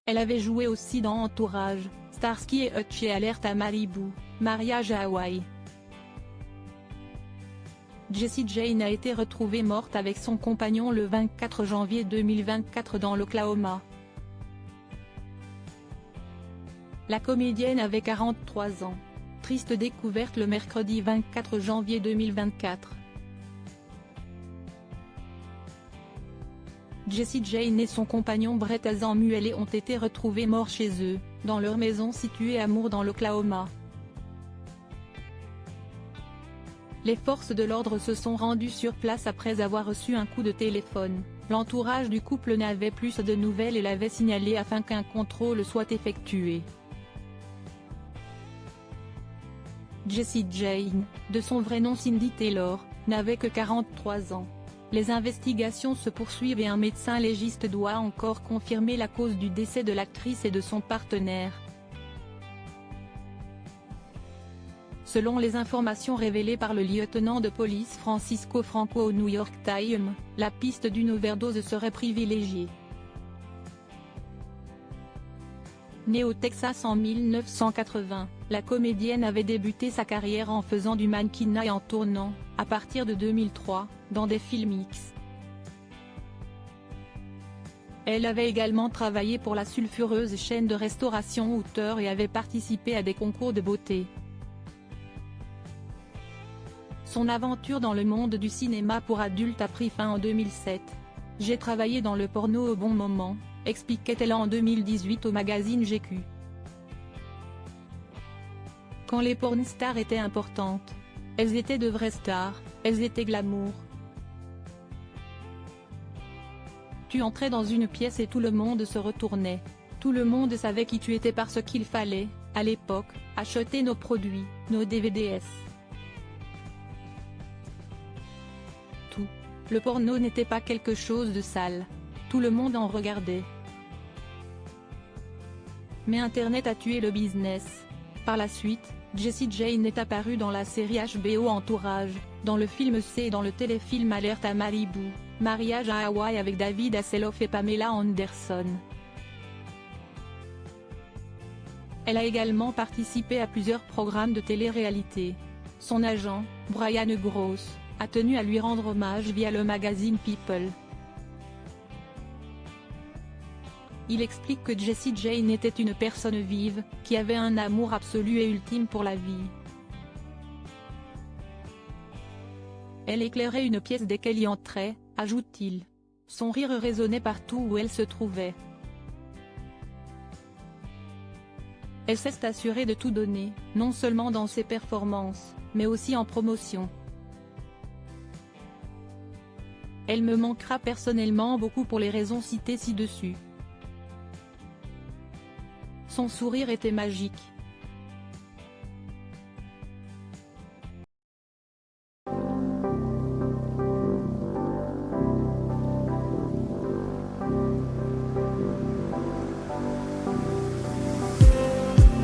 Elle avait joué aussi dans Entourage, Starsky et Hutch et Alerte à Malibu, Mariage à Hawaï. Jessie Jane a été retrouvée morte avec son compagnon le 24 janvier 2024 dans l'Oklahoma. La comédienne avait 43 ans. Triste découverte le mercredi 24 janvier 2024. Jessie Jane et son compagnon Brett Azamuele ont été retrouvés morts chez eux, dans leur maison située à Moore dans l'Oklahoma. Les forces de l'ordre se sont rendues sur place après avoir reçu un coup de téléphone. L'entourage du couple n'avait plus de nouvelles et l'avait signalé afin qu'un contrôle soit effectué. Jessie Jane, de son vrai nom Cindy Taylor, n'avait que 43 ans. Les investigations se poursuivent et un médecin légiste doit encore confirmer la cause du décès de l'actrice et de son partenaire. Selon les informations révélées par le lieutenant de police Francisco Franco au New York Times, la piste d'une overdose serait privilégiée. Née au Texas en 1980, la comédienne avait débuté sa carrière en faisant du mannequinat et en tournant, à partir de 2003, dans des films X. Elle avait également travaillé pour la sulfureuse chaîne de restauration Hooters et avait participé à des concours de beauté. Son aventure dans le monde du cinéma pour adultes a pris fin en 2007. « J'ai travaillé dans le porno au bon moment », expliquait-elle en 2018 au magazine GQ. Quand les pornstars étaient importantes. Elles étaient de vraies stars, elles étaient glamour. Tu entrais dans une pièce et tout le monde se retournait. Tout le monde savait qui tu étais parce qu'il fallait, à l'époque, acheter nos produits, nos DVDs. Tout. Le porno n'était pas quelque chose de sale. Tout le monde en regardait. Mais Internet a tué le business. Par la suite, Jessie Jane est apparue dans la série HBO Entourage, dans le film C et dans le téléfilm Alerte à Malibu, Mariage à Hawaï avec David Hasselhoff et Pamela Anderson. Elle a également participé à plusieurs programmes de télé-réalité. Son agent, Brian Gross, a tenu à lui rendre hommage via le magazine People. Il explique que Jessie Jane était une personne vive, qui avait un amour absolu et ultime pour la vie. Elle éclairait une pièce dès qu'elle y entrait, ajoute-t-il. Son rire résonnait partout où elle se trouvait. Elle s'est assurée de tout donner, non seulement dans ses performances, mais aussi en promotion. Elle me manquera personnellement beaucoup pour les raisons citées ci-dessus. Son sourire était magique.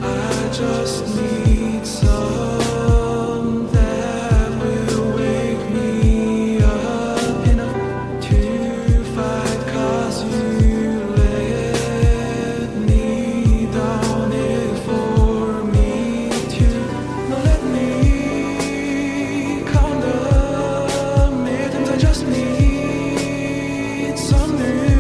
I just need some that will wake me up enough to fight, 'cause you let me down it for me to not let me condemn it, and I just need some